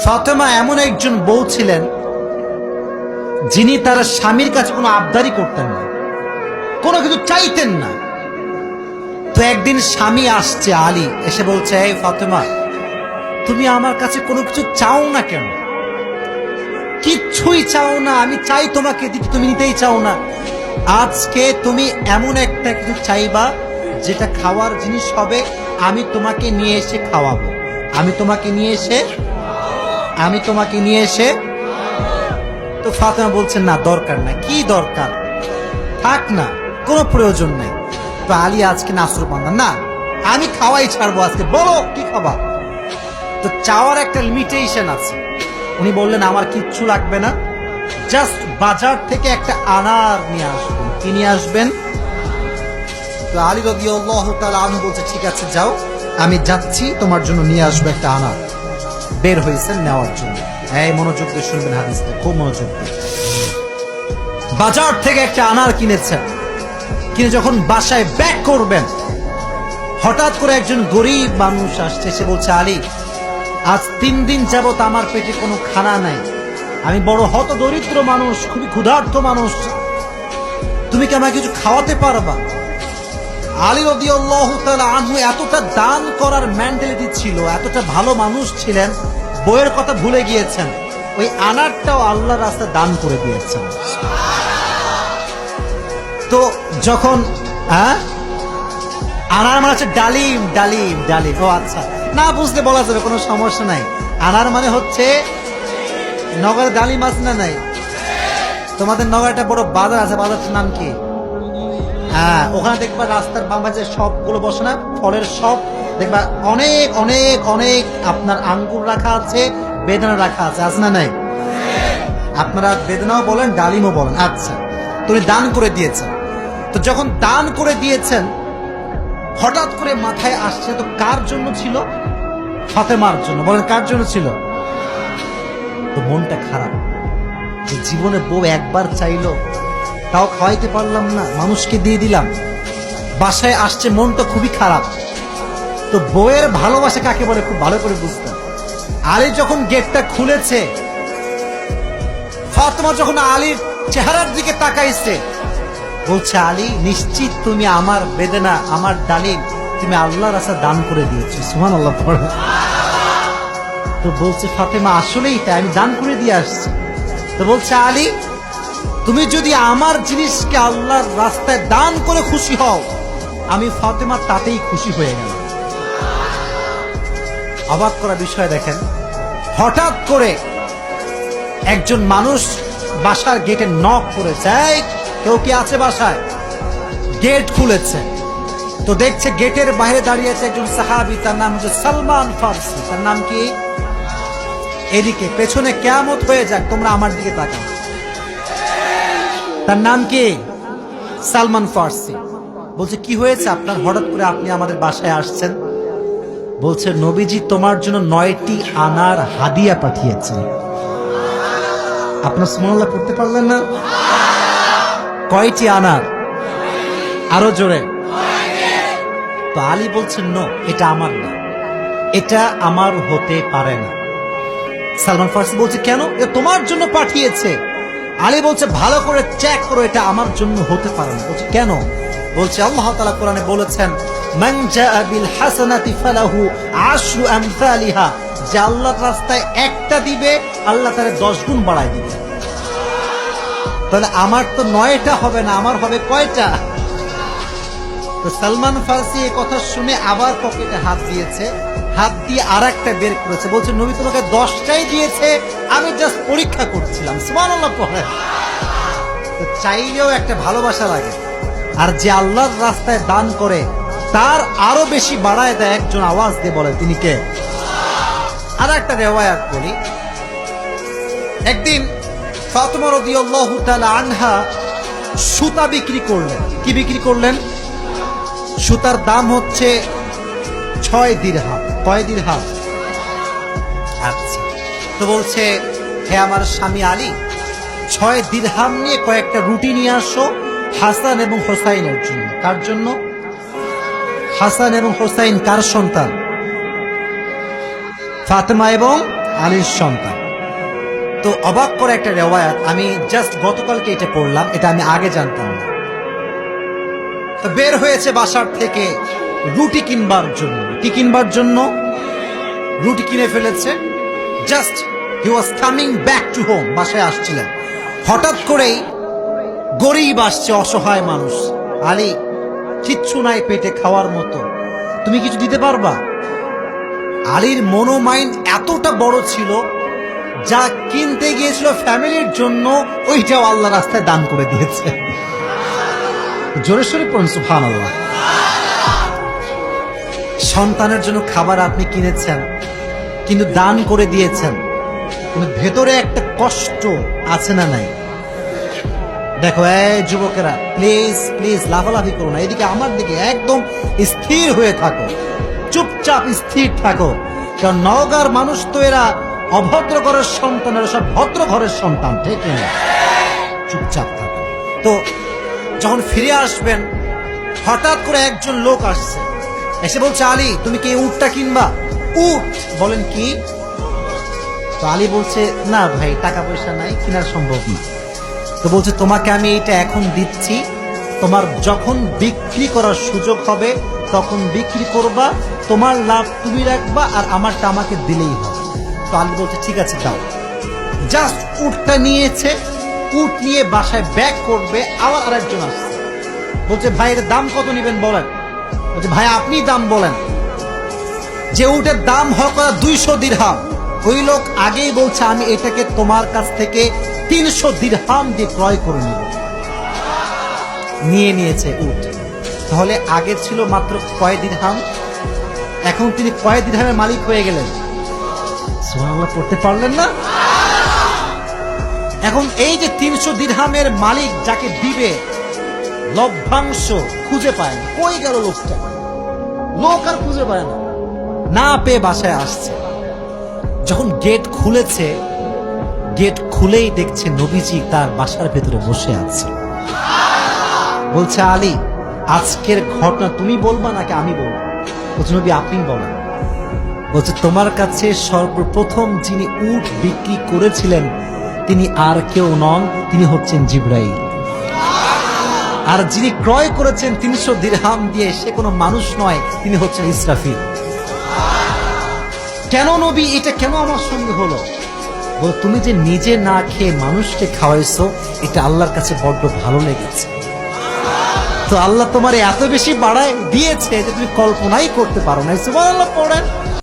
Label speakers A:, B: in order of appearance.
A: ফাতেমা এমন একজন বউ ছিলেন যিনি তার স্বামীর কাছে কোনো আবদারি করতেন না, কোনো কিছু চাইতেন না। তো একদিন স্বামী আসছে, আলী এসে বলছে, এই ফাতেমা, তুমি আমার কাছে কোনো কিছু চাও না কেন? কিচ্ছুই চাও না, আমি চাই তোমাকে দিতে, তুমি নিতেই চাও না। আজকে তুমি এমন একটা কিছু চাইবা যেটা খাওয়ার জিনিস হবে, আমি তোমাকে নিয়ে এসে খাওয়াবো, আমি তোমাকে নিয়ে এসে। তো ফাতেমা বলছেন, না দরকার না। কি দরকার? থাক না, কোনো প্রয়োজন নেই। তো আলী আজকে নাসরবান্দা, না আমি খাওয়াই ছাড়বো আজকে, বলো কি খাবা। তো চাওয়ার একটা লিমিটেশন আছে। উনি বললেন, আমার কিচ্ছু লাগবে না, জাস্ট বাজার থেকে একটা আনার নিয়ে আসবেন। কি নিয়ে আসবেন? তো আলী রাদিয়াল্লাহু তাআলা আনহু বলছে, ঠিক আছে যাও, আমি যাচ্ছি, তোমার জন্য নিয়ে আসবো একটা আনার। বের হয়েছেন নেওয়ার জন্য। এই মনোযোগ দিয়ে শুনবেন হাদিসটা, খুব মনোযোগ দিয়ে। বাজার থেকে একটা আনার কিনেছেন, কিনে যখন বাসায় ব্যাক করবেন, হঠাৎ করে একজন গরিব মানুষ আসছে, সে বলছে, আলী, আজ 3 দিন যাবত আমার পেটে কোনো খানা নাই, আমি বড় হত দরিদ্র মানুষ, খুবই ক্ষুধার্ত মানুষ, তুমি কি আমাকে কিছু খাওয়াতে পারবা? আলী রাদিয়াল্লাহু তাআলা আনহু এতটা দান করার মেন্টালিটি ছিল, এতটা ভালো মানুষ ছিলেন, বইয়ের কথা ভুলে গিয়েছেন, ওই আনারটাও আল্লাহর রাস্তায় দান করে দিয়েছেন। তো যখন আনার মানে হচ্ছে ডালিম, ডালিম, ডালিম। ও আচ্ছা, না বুঝতে বলা যাবে, কোনো সমস্যা নাই। আনার মানে হচ্ছে নগরে ডালিম আছে না নাই? তোমাদের নগরে একটা বড় বাজার আছে, বাজারটার নাম কি? হ্যাঁ, ওখানে দেখবা রাস্তার বাম পাশে সবগুলো বসে না, ফলের সব দেখবা, অনেক অনেক অনেক আপনার আঙ্গুর রাখা আছে, বেদানা রাখা আছে, আছে না নাই? আপনারা বেদানাও বলেন, ডালিমও বলেন। আচ্ছা, তুমি দান করে দিয়েছেন। তো যখন দান করে দিয়েছেন, হঠাৎ করে মাথায় আসছে, তো কার জন্য ছিল? ফাতেমার জন্য। বলেন, কার জন্য ছিল? তো মনটা খারাপ যে জীবনে বউ একবার চাইলো, তাও খাওয়াইতে পারলাম না, মানুষকে দিয়ে দিলাম। বাসায় আসছে, মনটা খুবই খারাপ। তো বউয়ের ভালোবাসা কাকে বলে খুব ভালো করে বুঝতাম। আলী যখন গেটটা খুলেছে, ফাতেমা যখন আলীর চেহারার দিকে তাকাইছে, বলছে, আলী, নিশ্চিত তুমি আমার বেদনা, আমার ডালিম তুমি আল্লাহর রাস্তায় দান করে দিয়েছো। সুবহানাল্লাহ পড়ে। তো বলছে ফাতেমা, আসলেই তাই, আমি দান করে দিয়ে আসছি। তো বলছে, আলী, তুমি যদি আমার জিনিসকে আল্লাহর রাস্তায় দান করে খুশি হও, আমি ফাতেমা তাতেই খুশি হয়ে গেল। অবাক করা বিষয় দেখেন, হঠাৎ করে একজন মানুষ বাসার গেটে নক করেছে, কেউ কি আছে বাসায়? গেট খুলেছে, তো দেখছে গেটের বাইরে দাঁড়িয়ে আছে একজন সাহাবী, তার নাম হচ্ছে সালমান ফারসি। তার নাম কি? এদিকে পেছনে কিয়ামত হয়ে যাক, তোমরা আমার দিকে তাকাও। তার নাম কি? সালমান ফারসি। বলছে, কি হয়েছে আপনার, হঠাৎ করে আপনি আমাদের বাসায় আসছেন? বলছে, নবীজি তোমার জন্য 9টি আনার হাদিয়া পাঠিয়েছেন। আপনার সুবহানাল্লাহ করতে পারলেন না? কয়টি আনার? আরো জোরে। তো আলী বলছেন, নো, এটা আমার না, এটা আমার হতে পারে না। সালমান ফারসি বলছে, কেন? এটা তোমার জন্য পাঠিয়েছে। আলী বলছে, ভালো করে চেক করো, এটা আমার জন্য হতে পারে না। বলছে, কেন? বলছে, আল্লাহ তাআলা কোরআনে বলেছেন, মান জাআ বিল হাসানাতি ফালাহু আশরু আমসালিহা, যে আল্লাহর রাস্তায় একটা দিবে, আল্লাহ তারে 10 গুণ বাড়ায় দিবে। তাহলে আমার তো 9টা হবে না, আমার হবে কয়টা? তো সালমান ফারসি এই কথা শুনে আবার পকেটে হাত দিয়েছে, হাত দিয়ে আরেকটা বের করেছে, বলছে, নবী তোমাকে 10টাই দিয়েছে, আমি জাস্ট পরীক্ষা করছিলাম। সুবহানাল্লাহ পড়ে। তো চাইলেও একটা ভালোবাসা লাগে, আর যে আল্লাহর রাস্তায় দান করে তার আরো বেশি বাড়ায় দেয়। একজন আওয়াজ দিয়ে বলে, তিনি কে? আর একটা রিওয়ায়াত বলি। একদিন ফাতেমা রাদিয়াল্লাহু তাআলা আনহা সুতা বিক্রি করলেন। কি বিক্রি করলেন? সুতার দাম হচ্ছে 6 দিরহাম। কয় দিরহাম? আচ্ছা। তো বলছে, হে আমার স্বামী আলী, 6 দিরহাম নিয়ে কয়েকটা রুটি নিয়ে আসো হাসান এবং হোসাইনের জন্য। কার জন্য? হাসান এবং হোসাইন কার সন্তান? ফাতেমা এবং আলীর সন্তান। তো অবাক করে একটা রেওয়ায়াত, আমি জাস্ট গতকালকে এটা পড়লাম, এটা আমি আগে জানতাম না। তো বের হয়েছে বাসার থেকে রুটি কিনবার জন্য। কি কিনবার জন্য? রুটি কিনে ফেলেছে। Just he was coming back to home, বাসায় আসছিলেন। হঠাৎ করেই গরিব আসছে, অসহায় মানুষ। আলী, কিচ্ছু নাই পেটে খাওয়ার মতো, তুমি কিছু দিতে পারবা? আলীর মনোমাইন্ড এতটা বড় ছিল, যা কিনতে গিয়েছিল ফ্যামিলির জন্য ওইটাও আল্লাহ রাস্তায় দান করে দিয়েছে। জোরে সোরে পড়ুন সুবহানাল্লাহ। সন্তানের জন্য খাবার আপনি কিনেছেন, কিন্তু দান করে দিয়েছেন, কিন্তু ভেতরে একটা কষ্ট আছে না নাই? দেখো এই যুবকেরা, প্লিজ প্লিজ লাফালাফি করো না, এদিকে আমার দিকে একদম স্থির হয়ে থাকো, চুপচাপ স্থির থাকো। কারণ নওগাঁর মানুষ তো এরা অভদ্র ঘরের সন্তান, এরা সব ভদ্র ঘরের সন্তান, ঠিক না? চুপচাপ থাকো। তো যখন ফিরে আসবেন, হঠাৎ করে একজন লোক আসছে, এসে বলছে, আলী তুমি কি উটটা কিনবা? উট? বলেন কি? তো আলী বলছে, না ভাই, টাকা পয়সা নাই, কেনার সম্ভব না। তো বলছে, তোমাকে আমি এটা এখন দিচ্ছি, তোমার যখন বিক্রি করার সুযোগ হবে তখন বিক্রি করবা, তোমার লাভ তুমি রাখবা, আর আমারটা আমাকে দিলেই হবে। তো আলী বলছে, ঠিক আছে দাও। জাস্ট উটটা নিয়েছে, উট নিয়ে বাসায় ব্যাক করবে, আবার আরেকজন আসছে, বলছে, ভাই এর দাম কত নেবেন বলেন? বলছে, ভাই আপনি দাম বলেন। যে উটের দাম হবে 200 দিরহাম, ওই লোক আগেই বলছে, আমি এটাকে তোমার কাছ থেকে 300 দিরহাম দিয়ে ক্রয় করে নিব। নিয়ে নিয়েছে উট। তাহলে আগে ছিল মাত্র কয় দিরহাম, এখন তিনি কয় দিরহামের মালিক হয়ে গেলেন? সুবহানাল্লাহ পড়তে পারলেন না? এখন এই যে 300 দিরহামের মালিক যাকে দিবে, লভ্যাংশ খুঁজে পায় না। কই গেল লোকটা? লোক আর খুঁজে পায় না, না পেয়ে বাসায় আসছে। যখন গেট খুলেছে, গেট খুলেই দেখছে নবীজি তার বাসার ভেতরে বসে আছে। বলছে, আলী আজকের ঘটনা তুমি বলবা নাকি আমি বলবো? বলছে, নবী আপনি বলেন। বলছে, তোমার কাছে সর্বপ্রথম যিনি উট বিক্রি করেছিলেন তিনি আর কেউ নন, তিনি হচ্ছেন জিবরাইল। আর যিনি ক্রয় করেছেন 300 দিরহাম দিয়ে, সে কোনো মানুষ নয়, তিনি হচ্ছেন ইসরাফিল। কেন নবী, এটা কেন আমার সঙ্গে হলো? বল, তুমি যে নিজে না খেয়ে মানুষকে খাওয়াইছো, এটা আল্লাহর কাছে বড্ড ভালো লেগেছে। তো আল্লাহ তোমার এত বেশি বাড়ায় দিয়েছে যে তুমি কল্পনাই করতে পারো না। সুবহানাল্লাহ পড়েন।